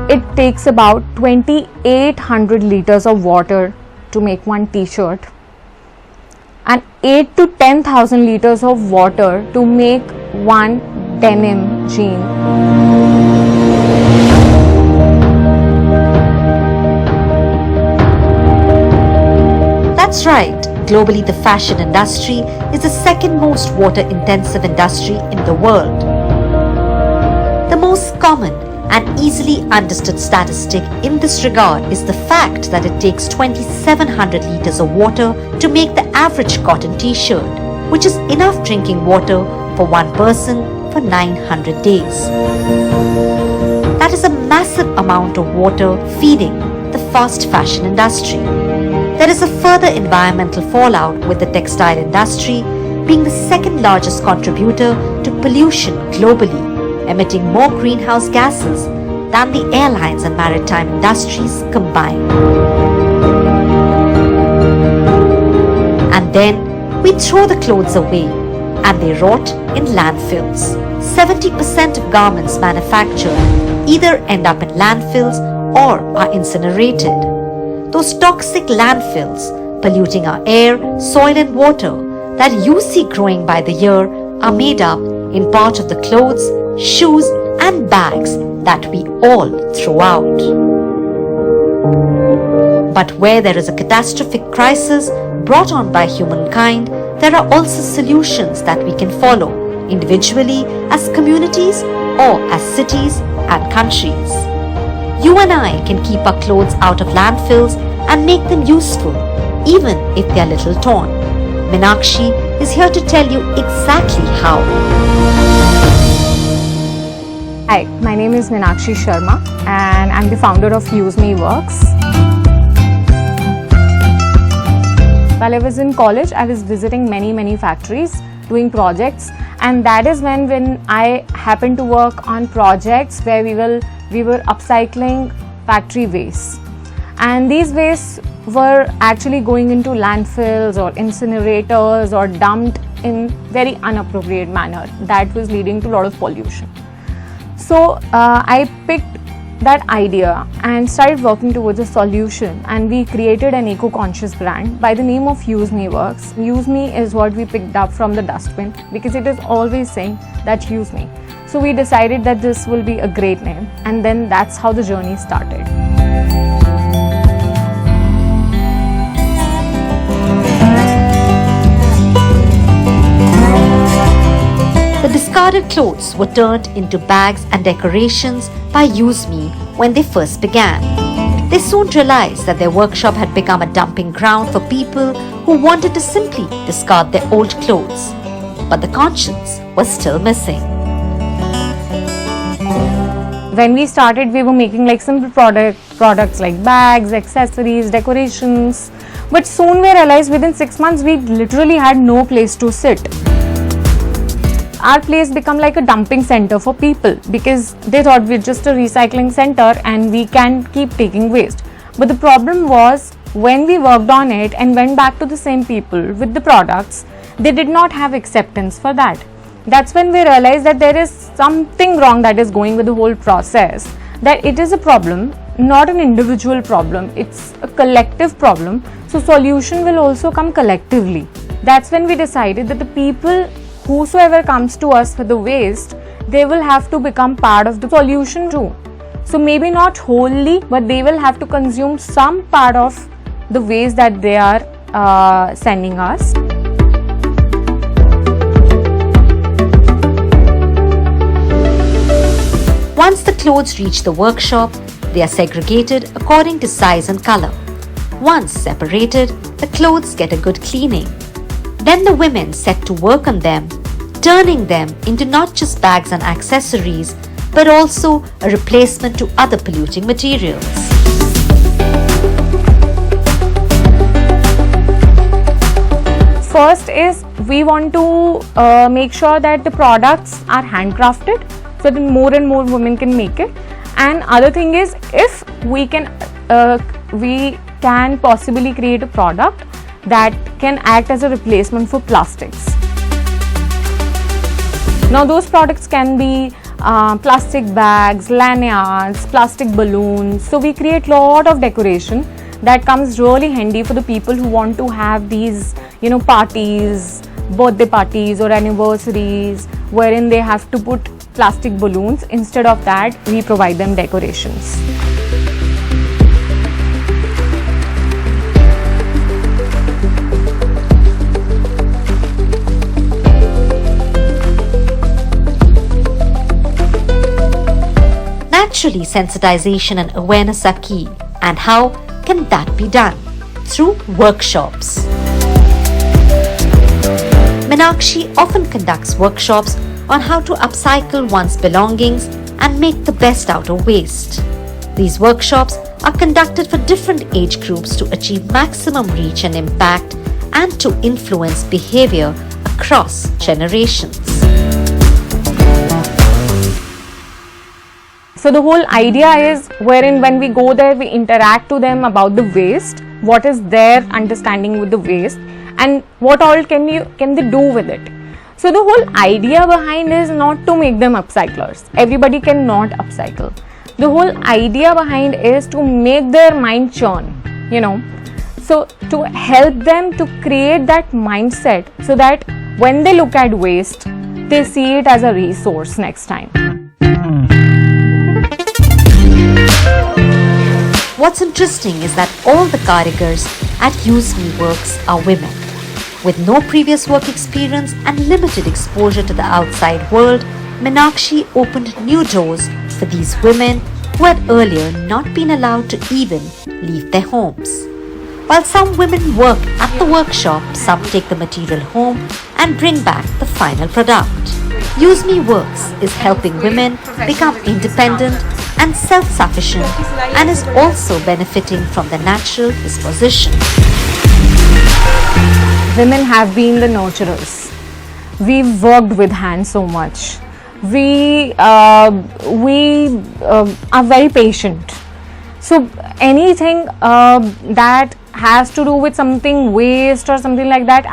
It takes about 2800 liters of water to make one t-shirt and 8 to 10,000 liters of water to make one denim jean. That's right. Globally, the fashion industry is the second most water-intensive industry in the world. The most common and easily understood statistic in this regard is the fact that it takes 2,700 liters of water to make the average cotton t-shirt, which is enough drinking water for one person for 900 days. That is a massive amount of water feeding the fast fashion industry. There is a further environmental fallout with the textile industry being the second largest contributor to pollution globally, emitting more greenhouse gases than the airlines and maritime industries combined. And then we throw the clothes away and they rot in landfills. 70% of garments manufactured either end up in landfills or are incinerated. Those toxic landfills polluting our air, soil and water that you see growing by the year are made up in part of the clothes, shoes and bags that we all throw out. But where there is a catastrophic crisis brought on by humankind, there are also solutions that we can follow individually, as communities or as cities and countries. You and I can keep our clothes out of landfills and make them useful, even if they are little torn. Meenakshi is here to tell you exactly how. Hi, my name is Meenakshi Sharma and I'm the founder of Use Me Works. While I was in college, I was visiting many factories doing projects, and that is when I happened to work on projects where we were upcycling factory waste, and these wastes were actually going into landfills or incinerators or dumped in very inappropriate manner. That was leading to a lot of pollution. So I picked that idea and started working towards a solution, and we created an eco-conscious brand by the name of Use Me Works. Use Me is what we picked up from the dustbin because it is always saying that use me. So we decided that this will be a great name, and then that's how the journey started. The discarded clothes were turned into bags and decorations by Use Me when they first began. They soon realized that their workshop had become a dumping ground for people who wanted to simply discard their old clothes. But the conscience was still missing. When we started, we were making like simple products like bags, accessories, decorations. But soon we realized within 6 months we literally had no place to sit. Our place became like a dumping center for people because they thought we're just a recycling center and we can keep taking waste. But the problem was when we worked on it and went back to the same people with the products, they did not have acceptance for that. That's when we realized that there is something wrong that is going with the whole process, that it is a problem, not an individual problem, it's a collective problem. So solution will also come collectively. That's when we decided that the people whosoever comes to us for the waste, they will have to become part of the solution too. So maybe not wholly, but they will have to consume some part of the waste that they are sending us. Once the clothes reach the workshop, they are segregated according to size and color. Once separated, the clothes get a good cleaning. Then the women set to work on them, turning them into not just bags and accessories, but also a replacement to other polluting materials. First is we want to make sure that the products are handcrafted so that more and more women can make it. And other thing is, if we can possibly create a product that can act as a replacement for plastics. Now those products can be plastic bags, lanyards, plastic balloons. So we create lot of decoration that comes really handy for the people who want to have these, parties, birthday parties or anniversaries, wherein they have to put plastic balloons. Instead of that, we provide them decorations. Naturally, sensitization and awareness are key. And how can that be done? Through workshops. Meenakshi often conducts workshops on how to upcycle one's belongings and make the best out of waste. These workshops are conducted for different age groups to achieve maximum reach and impact and to influence behavior across generations. So the whole idea is wherein when we go there, we interact to them about the waste, what is their understanding with the waste, and what all can they do with it. So the whole idea behind is not to make them upcyclers. Everybody cannot upcycle. The whole idea behind is to make their mind churn, So to help them to create that mindset so that when they look at waste, they see it as a resource next time. What's interesting is that all the karigars at Use Me Works are women. With no previous work experience and limited exposure to the outside world, Meenakshi opened new doors for these women who had earlier not been allowed to even leave their homes. While some women work at the workshop, some take the material home and bring back the final product. Use Me Works is helping women become independent and self-sufficient and is also benefiting from the natural disposition. Women have been the nurturers. We've worked with hands so much. We are very patient. So anything that has to do with something waste or something like that,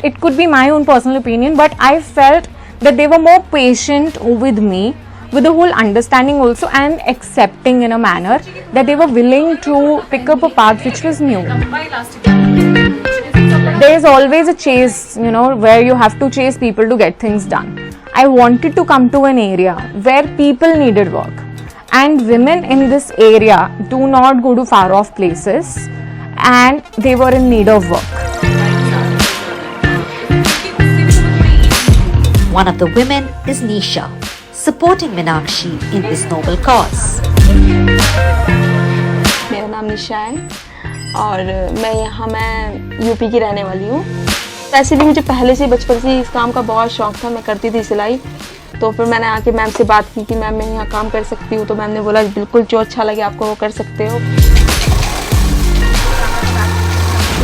it could be my own personal opinion, but I felt that they were more patient with me, with the whole understanding also, and accepting in a manner that they were willing to pick up a path which was new. There is always a chase, where you have to chase people to get things done. I wanted to come to an area where people needed work, and women in this area do not go to far off places, and they were in need of work. One of the women is Nisha, supporting Meenakshi in this noble cause. मेरा नाम निशा है और मैं UP की रहने वाली हूँ। वैसे भी मुझे पहले से बचपन से इस काम का बहुत शौक था, मैं करती थी सिलाई। तो फिर मैंने आके मैम से बात की कि मैम मैं यहाँ काम कर सकती हूँ, तो मैम ने बोला बिल्कुल जो अच्छा लगे आपको वो कर सकते हो।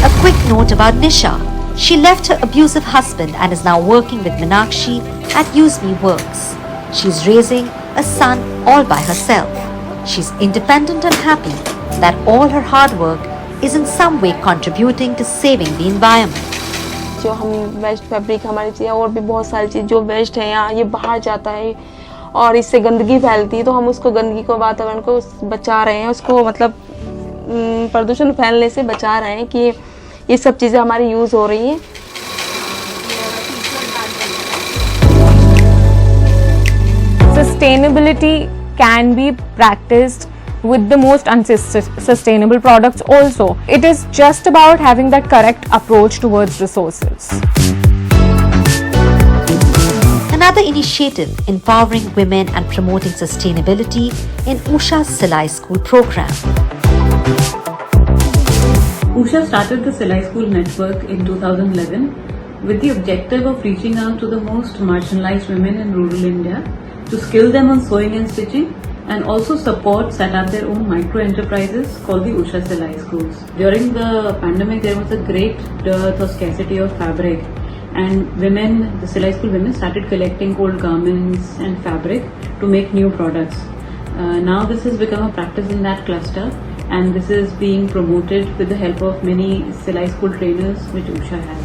A quick note about Nisha. She left her abusive husband and is now working with Meenakshi at Use Me Works. She's raising a son all by herself. She's independent and happy that all her hard work is in some way contributing to saving the environment. जो हम waste fabric हमारी चीज़ और भी बहुत सारी चीज़ जो waste है यहाँ ये बाहर जाता है और इससे गंदगी फैलती है, तो हम उसको गंदगी को वातावरण को बचा रहे हैं, उसको मतलब प्रदूषण फैलने से बचा रहे हैं कि ये सब चीज़ें हमारी यूज़ हो रही हैं। Sustainability can be practiced with the most unsustainable products also. It is just about having that correct approach towards resources. Another initiative empowering women and promoting sustainability in Usha's Silai School program. Usha started the Silai School network in 2011 with the objective of reaching out to the most marginalized women in rural India to skill them on sewing and stitching, and also set up their own micro enterprises called the Usha Silai Schools. During the pandemic, there was a great dearth or scarcity of fabric, and women, the Silai School women, started collecting old garments and fabric to make new products. Now this has become a practice in that cluster, and this is being promoted with the help of many Silai School trainers which Usha has.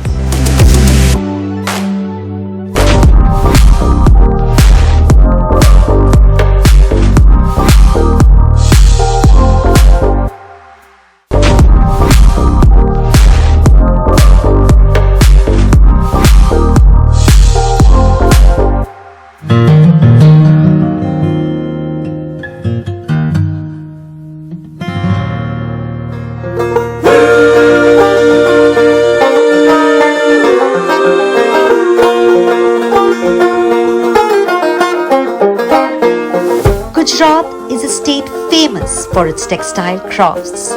Gujarat is a state famous for its textile crafts.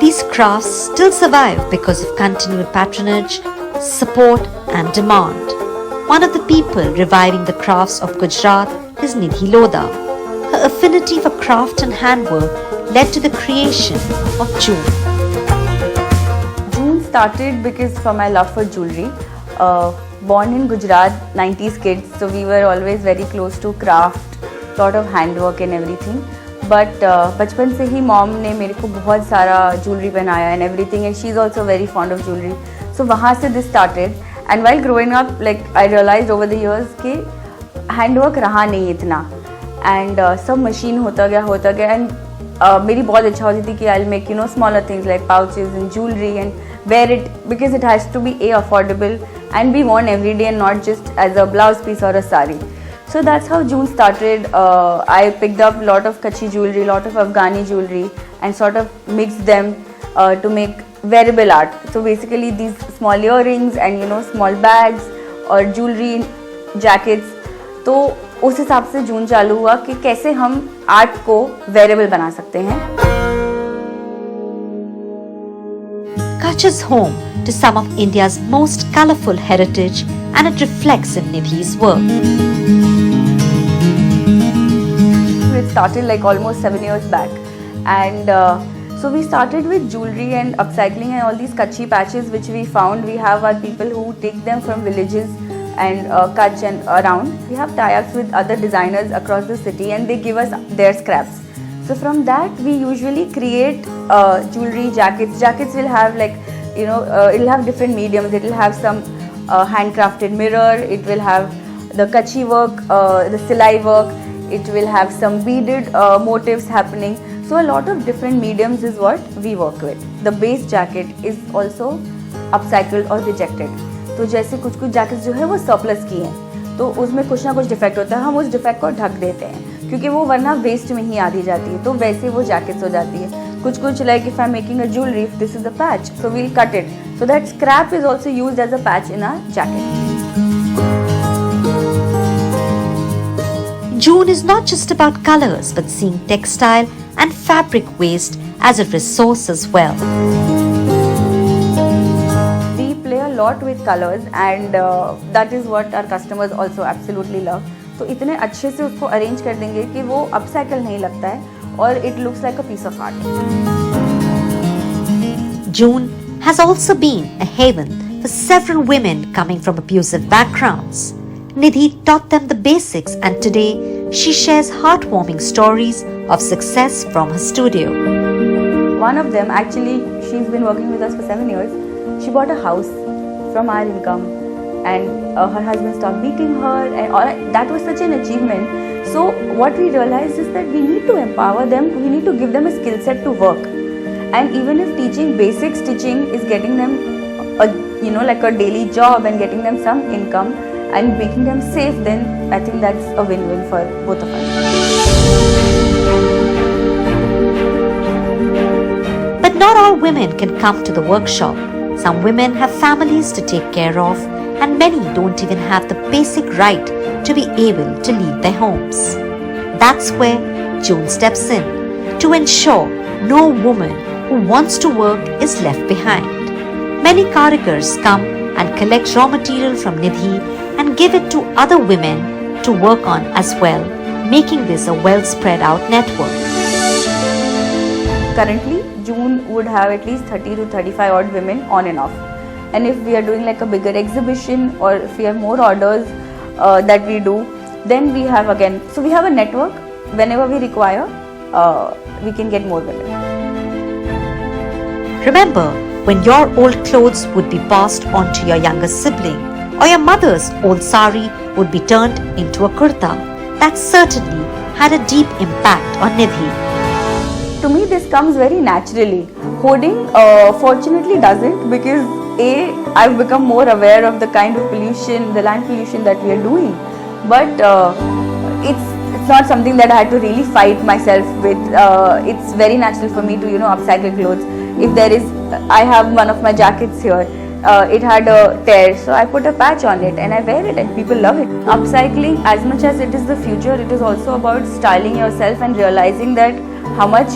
These crafts still survive because of continued patronage, support and demand. One of the people reviving the crafts of Gujarat is Nidhi Lodha. Her affinity for craft and handwork led to the creation of June. June started because for my love for jewelry. Born in Gujarat, 90s kids, so we were always very close to craft, sort of handwork and everything. But बचपन से ही mom ने मेरे को बहुत सारा jewelry पहनाया and everything, and she's also very fond of jewelry. So वहाँ से this started. And while growing up, like I realized over the years कि handwork रहा नहीं इतना, and सब machine होता गया and मेरी बहुत इच्छा होती थी कि I'll make smaller things like pouches and jewelry and wear it because it has to be affordable and be worn every day and not just as a blouse piece or a sari. So that's how June started. I picked up a lot of Kachi jewelry, lot of Afghani jewelry and sort of mixed them to make wearable art. So basically these small earrings and small bags or jewelry jackets. तो उस हिसाब से जून चालू हुआ कि कैसे हम art को वेरेबल बना सकते हैं. Kutch is home to some of India's most colourful heritage and it reflects in Nidhi's work. It started like almost 7 years back and so we started with jewelry and upcycling and all these Kachi patches which we found. We have our people who take them from villages and Kutch and around. We have tie-ups with other designers across the city and they give us their scraps. So from that we usually create jewelry jackets. Jackets will have like it'll have different mediums. It will have some handcrafted mirror. It will have the Kachi work, the silai work. It will have some beaded motifs happening. So a lot of different mediums is what we work with. The base jacket is also upcycled or rejected. तो जैसे कुछ jackets जो है वो surplus की हैं तो उसमें कुछ ना कुछ डिफेक्ट होता है, हम उस डिफेक्ट को ढक देते हैं क्योंकि वो वरना वेस्ट में ही आती जाती है, तो वैसे वो जैकेट्स हो जाती है. कुछ like if I am making a jewellery, if this is the patch so we'll cut it so that scrap is also used as a patch in our jacket. June is not just about colors but seeing textile and fabric waste as a resource as well. We play a lot with colors and that is what our customers also absolutely love. तो इतने अच्छे से उसको arrange कर देंगे कि वो upcycle नहीं लगता है और it looks like a piece of art. June has also been a haven for several women coming from abusive backgrounds. Nidhi taught them the basics and today she shares heartwarming stories of success from her studio. One of them, actually, she's been working with us for 7 years. She bought a house from our income and her husband stopped beating her and all. That was such an achievement. So what we realized is that we need to empower them, we need to give them a skill set to work. And even if teaching basic stitching is getting them like a daily job and getting them some income and making them safe, then I think that's a win-win for both of us. But not all women can come to the workshop. Some women have families to take care of and many don't even have the basic right to be able to leave their homes. That's where June steps in to ensure no woman who wants to work is left behind. Many karigars come and collect raw material from Nidhi and give it to other women to work on as well, making this a well spread out network. Currently, June would have at least 30 to 35 odd women on and off. And if we are doing like a bigger exhibition or if we have more orders that we do, then we have again, so we have a network. Whenever we require, we can get more women. Remember, when your old clothes would be passed on to your younger sibling, or your mother's old sari would be turned into a kurta, that certainly had a deep impact on Nidhi. To me, this comes very naturally. Hoarding fortunately doesn't because I've become more aware of the kind of pollution, the land pollution that we are doing. But it's not something that I had to really fight myself with. It's very natural for me to upcycle clothes. If there is, I have one of my jackets here it had a tear, so I put a patch on it and I wear it and people love it. Upcycling, as much as it is the future, it is also about styling yourself and realizing that how much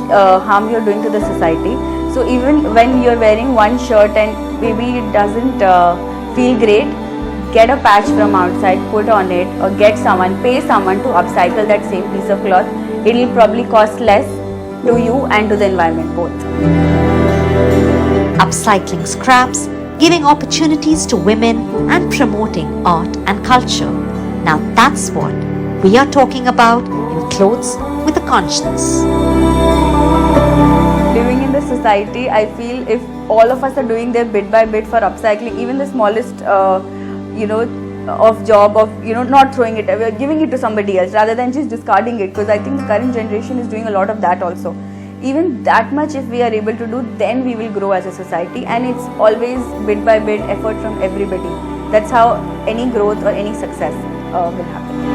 harm you're doing to the society. So even when you're wearing one shirt and maybe it doesn't feel great, get a patch from outside, put on it, or pay someone to upcycle that same piece of cloth. It will probably cost less to you and to the environment both. Upcycling scraps, giving opportunities to women, and promoting art and culture. Now that's what we are talking about in Clothes with a Conscience. Living in the society, I feel if all of us are doing their bit by bit for upcycling, even the smallest, of job of, not throwing it away, giving it to somebody else rather than just discarding it, because I think the current generation is doing a lot of that also. Even that much if we are able to do, then we will grow as a society, and it's always bit by bit effort from everybody. That's how any growth or any success will happen.